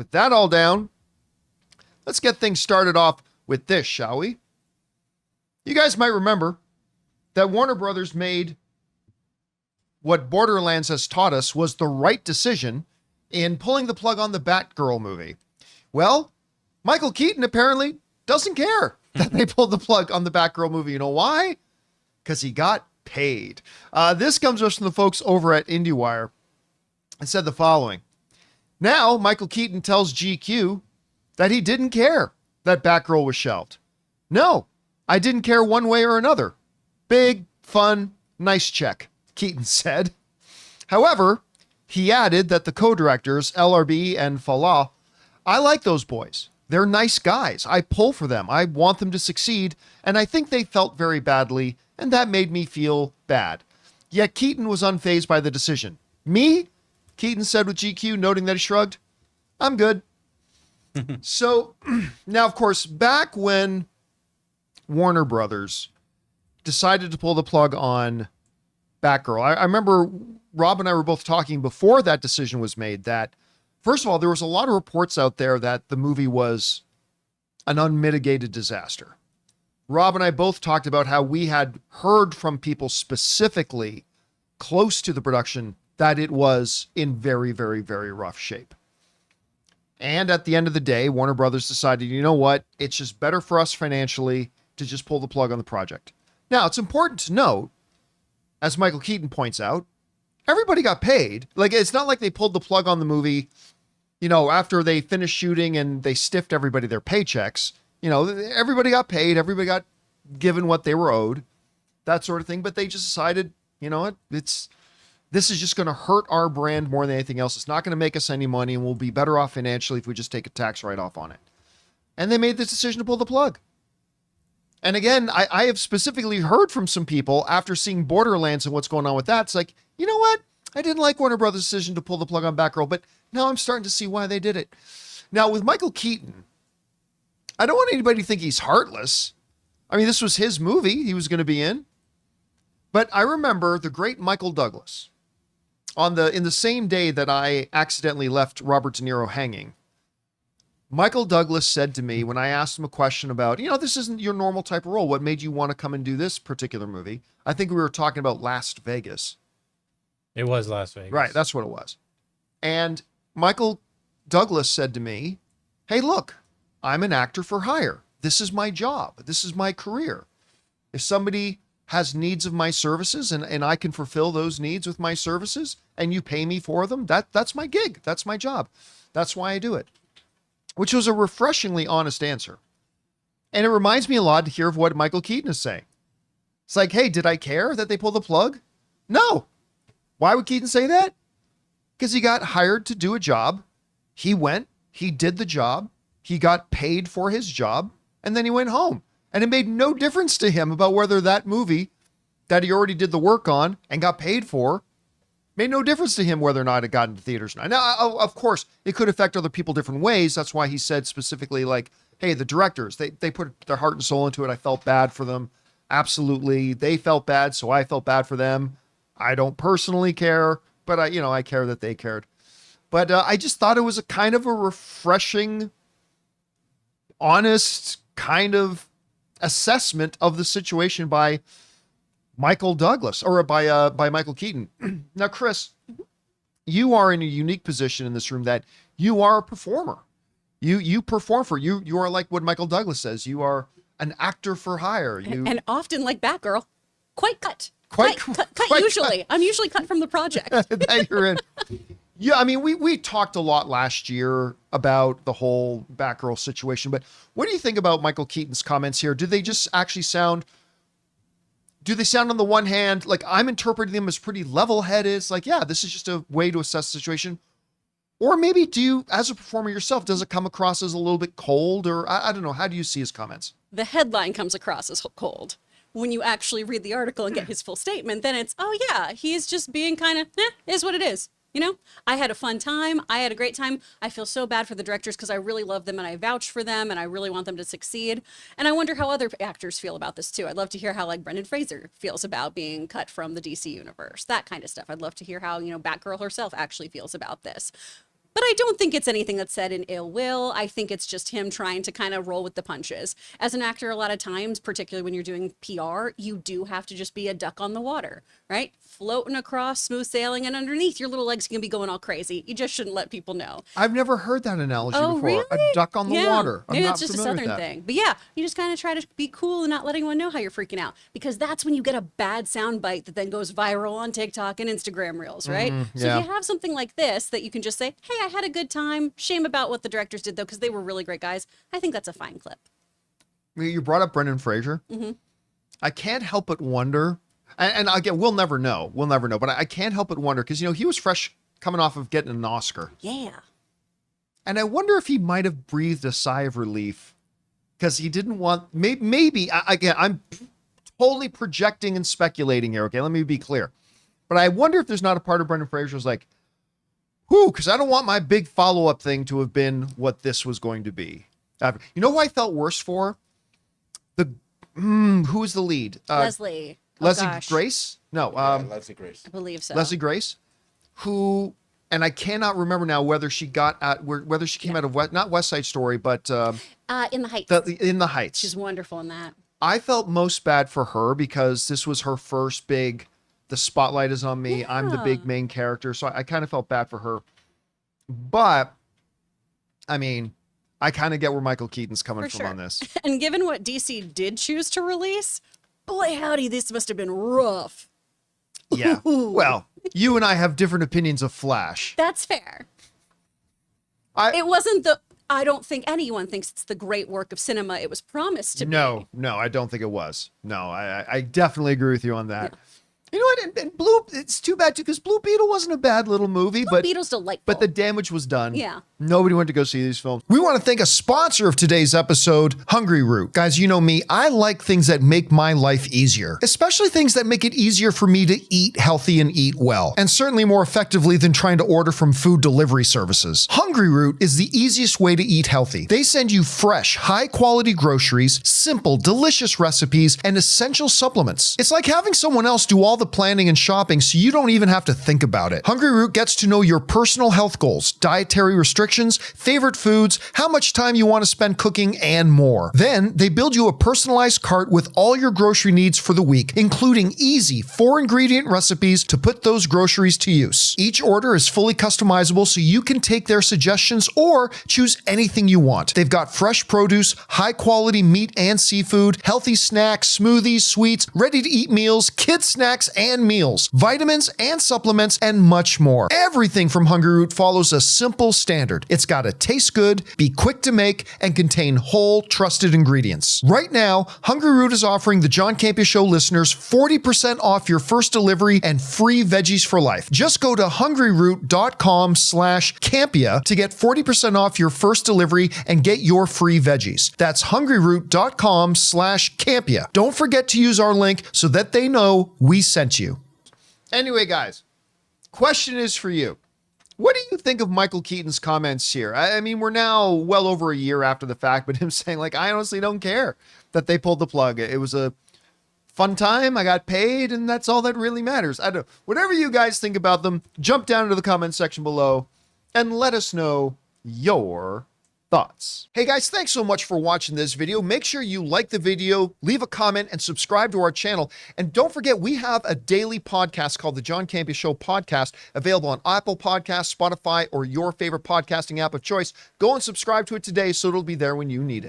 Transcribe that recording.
with that all down, let's get things started off with this, shall we? You guys might remember that Warner Brothers made what Borderlands has taught us was the right decision in pulling the plug on the Batgirl movie. Well, Michael Keaton apparently doesn't care that they pulled the plug on the Batgirl movie. You know why? Because he got paid. This comes us from the folks over at IndieWire and said the following. Now, Michael Keaton tells GQ that he didn't care that Batgirl was shelved. No, I didn't care one way or another. Big, fun, nice check, Keaton said. However, he added that the co-directors, LRB and Falah, I like those boys. They're nice guys. I pull for them. I want them to succeed. And I think they felt very badly, and that made me feel bad. Yet Keaton was unfazed by the decision. Me? Keaton said with GQ, noting that he shrugged. I'm good. So now, of course, back when Warner Brothers decided to pull the plug on Batgirl, I remember Rob and I were both talking before that decision was made that, first of all, there was a lot of reports out there that the movie was an unmitigated disaster. Rob and I both talked about how we had heard from people specifically close to the production that it was in very, very, very rough shape. And at the end of the day, Warner Brothers decided, you know what? It's just better for us financially to just pull the plug on the project. Now, it's important to note, as Michael Keaton points out, everybody got paid. Like, it's not like they pulled the plug on the movie, you know, after they finished shooting and they stiffed everybody their paychecks. You know, everybody got paid. Everybody got given what they were owed, that sort of thing. But they just decided, you know what? This is just going to hurt our brand more than anything else. It's not going to make us any money, and we'll be better off financially if we just take a tax write-off on it. And they made this decision to pull the plug. And again, I have specifically heard from some people after seeing Borderlands and what's going on with that. It's like, you know what? I didn't like Warner Brothers' decision to pull the plug on Batgirl, but now I'm starting to see why they did it. Now, with Michael Keaton, I don't want anybody to think he's heartless. I mean, this was his movie he was going to be in. But I remember the great Michael Douglas in the same day that I accidentally left Robert De Niro hanging. Michael Douglas said to me when I asked him a question about, you know, this isn't your normal type of role. What made you want to come and do this particular movie? I think we were talking about Las Vegas. It was Las Vegas. Right, that's what it was. And Michael Douglas said to me, hey, look, I'm an actor for hire. This is my job. This is my career. If somebody has needs of my services and I can fulfill those needs with my services and you pay me for them, that's my gig. That's my job. That's why I do it. Which was a refreshingly honest answer. And it reminds me a lot to hear of what Michael Keaton is saying. It's like, hey, did I care that they pulled the plug? No. Why would Keaton say that? Because he got hired to do a job. He went, he did the job, he got paid for his job, and then he went home. And it made no difference to him about whether that movie that he already did the work on and got paid for, made no difference to him whether or not it got into theaters. Now, of course, it could affect other people different ways. That's why he said specifically, like, hey, the directors, they put their heart and soul into it. I felt bad for them. Absolutely. They felt bad, so I felt bad for them. I don't personally care, but I care that they cared. But I just thought it was a kind of a refreshing, honest kind of assessment of the situation by Michael Douglas or by Michael Keaton. Now, Chris, you are in a unique position in this room that you are a performer. You perform for you. You are like what Michael Douglas says. You are an actor for hire. And often like Batgirl, quite cut. Quite usually. I'm usually cut from the project. That you're in. Yeah, I mean, we talked a lot last year about the whole Batgirl situation, but what do you think about Michael Keaton's comments here? Do they just actually sound on the one hand, like I'm interpreting them as pretty level-headed? It's like, yeah, this is just a way to assess the situation. Or maybe do you, as a performer yourself, does it come across as a little bit cold? Or I don't know, how do you see his comments? The headline comes across as cold. When you actually read the article and get his full statement, then it's, oh yeah, he's just being kind of, is what it is. You know, I had a fun time. I had a great time. I feel so bad for the directors because I really love them and I vouch for them and I really want them to succeed. And I wonder how other actors feel about this too. I'd love to hear how like Brendan Fraser feels about being cut from the DC universe, that kind of stuff. I'd love to hear how, Batgirl herself actually feels about this. But I don't think it's anything that's said in ill will. I think it's just him trying to kind of roll with the punches. As an actor, a lot of times, particularly when you're doing PR, you do have to just be a duck on the water, right? Floating across, smooth sailing, and underneath your little legs can be going all crazy. You just shouldn't let people know. I've never heard that analogy Oh, before. really? A duck on the water. I'm Maybe not it's just a familiar with Southern that. thing. But yeah, you just kind of try to be cool and not let anyone know how you're freaking out, because that's when you get a bad sound bite that then goes viral on TikTok and Instagram Reels, right? So yeah. if you have something like this that you can just say, hey, I had a good time. Shame about what the directors did, though, because they were really great guys. I think that's a fine clip. You brought up Brendan Fraser. I can't help but wonder, and again, we'll never know, but I can't help but wonder, because, he was fresh coming off of getting an Oscar. Yeah. And I wonder if he might have breathed a sigh of relief because he didn't want, maybe, again, I'm totally projecting and speculating here. Okay, let me be clear. But I wonder if there's not a part of Brendan Fraser's like, whew, because I don't want my big follow-up thing to have been what this was going to be. You know who I felt worse for? Who is the lead? Leslie. Leslie gosh. Grace? No. Leslie Grace. I believe so. Leslie Grace, who, and I cannot remember now whether she whether she came out of not West Side Story, but In the Heights. In the Heights. She's wonderful in that. I felt most bad for her because this was her first big, the spotlight is on me. I'm the big main character. So I kind of felt bad for her. But, I mean, I kind of get where Michael Keaton's coming For from sure. on this. And given what DC did choose to release, boy, howdy, this must have been rough. Yeah. Well, you and I have different opinions of Flash. That's fair. It wasn't I don't think anyone thinks it's the great work of cinema it was promised to be. No, I don't think it was. No, I definitely agree with you on that. You know what? And Blue, it's too bad too, because Blue Beetle wasn't a bad little movie, Blue Beetle's delightful. but the damage was done. Yeah. Nobody went to go see these films. We want to thank a sponsor of today's episode, Hungryroot. Guys, you know me, I like things that make my life easier, especially things that make it easier for me to eat healthy and eat well, and certainly more effectively than trying to order from food delivery services. Hungryroot is the easiest way to eat healthy. They send you fresh, high-quality groceries, simple, delicious recipes, and essential supplements. It's like having someone else do all the planning and shopping so you don't even have to think about it. Hungryroot gets to know your personal health goals, dietary restrictions, favorite foods, how much time you want to spend cooking, and more. Then they build you a personalized cart with all your grocery needs for the week, including easy 4-ingredient recipes to put those groceries to use. Each order is fully customizable so you can take their suggestions or choose anything you want. They've got fresh produce, high-quality meat and seafood, healthy snacks, smoothies, sweets, ready-to-eat meals, kids snacks and meals, vitamins and supplements, and much more. Everything from Hungryroot follows a simple standard. It's got to taste good, be quick to make, and contain whole, trusted ingredients. Right now, Hungryroot is offering the John Campea Show listeners 40% off your first delivery and free veggies for life. Just go to hungryroot.com/Campea to get 40% off your first delivery and get your free veggies. That's hungryroot.com/Campea. Don't forget to use our link so that they know we sent you. Anyway, guys, question is for you. What do you think of Michael Keaton's comments here? I mean, we're now well over a year after the fact, but him saying, like, I honestly don't care that they pulled the plug. It was a fun time. I got paid, and that's all that really matters. I don't know. Whatever you guys think about them, jump down into the comment section below and let us know your thoughts. Hey guys, thanks so much for watching this video. Make sure you like the video, leave a comment, and subscribe to our channel. And don't forget, we have a daily podcast called the John Campea Show Podcast, available on Apple Podcasts, Spotify, or your favorite podcasting app of choice. Go and subscribe to it today so it'll be there when you need it.